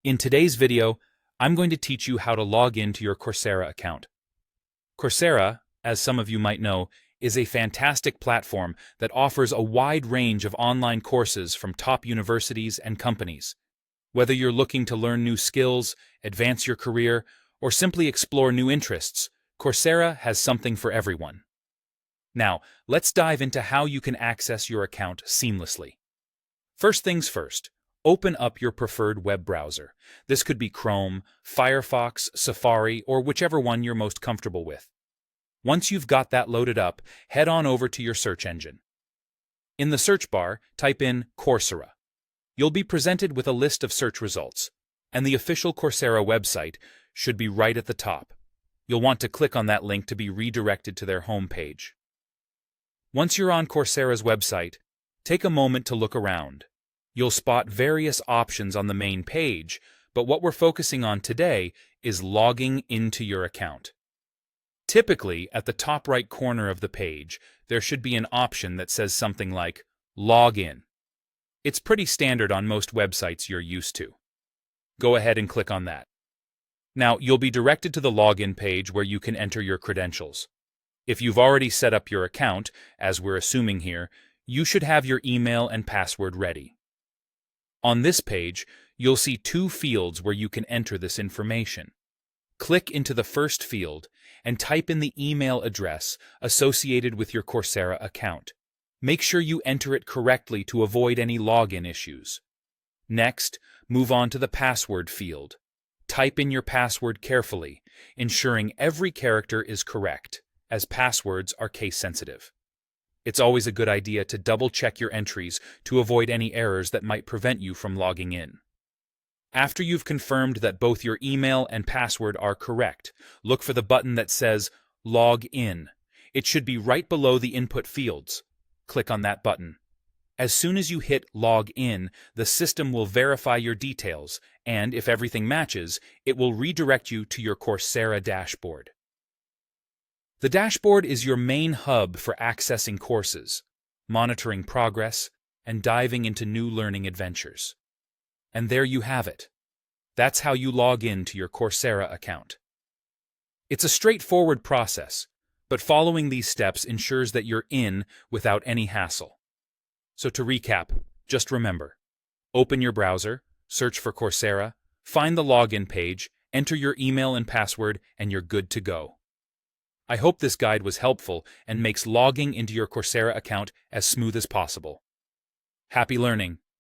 In today's video, I'm going to teach you how to log into your Coursera account. Coursera, as some of you might know, is a fantastic platform that offers a wide range of online courses from top universities and companies. Whether you're looking to learn new skills, advance your career, or simply explore new interests, Coursera has something for everyone. Now, let's dive into how you can access your account seamlessly. First things first, open up your preferred web browser. This could be Chrome, Firefox, Safari, or whichever one you're most comfortable with. Once you've got that loaded up, head on over to your search engine. In the search bar, type in Coursera. You'll be presented with a list of search results, and the official Coursera website should be right at the top. You'll want to click on that link to be redirected to their homepage. Once you're on Coursera's website, take a moment to look around. You'll spot various options on the main page, but what we're focusing on today is logging into your account. Typically, at the top right corner of the page, there should be an option that says something like Log In. It's pretty standard on most websites you're used to. Go ahead and click on that. Now, you'll be directed to the login page where you can enter your credentials. If you've already set up your account, as we're assuming here, you should have your email and password ready. On this page, you'll see two fields where you can enter this information. Click into the first field and type in the email address associated with your Coursera account. Make sure you enter it correctly to avoid any login issues. Next, move on to the password field. Type in your password carefully, ensuring every character is correct, as passwords are case-sensitive. It's always a good idea to double-check your entries to avoid any errors that might prevent you from logging in. After you've confirmed that both your email and password are correct, look for the button that says Log In. It should be right below the input fields. Click on that button. As soon as you hit Log In, the system will verify your details, and if everything matches, it will redirect you to your Coursera dashboard. The dashboard is your main hub for accessing courses, monitoring progress, and diving into new learning adventures. And there you have it. That's how you log in to your Coursera account. It's a straightforward process, but following these steps ensures that you're in without any hassle. So to recap, just remember, open your browser, search for Coursera, find the login page, enter your email and password, and you're good to go. I hope this guide was helpful and makes logging into your Coursera account as smooth as possible. Happy learning!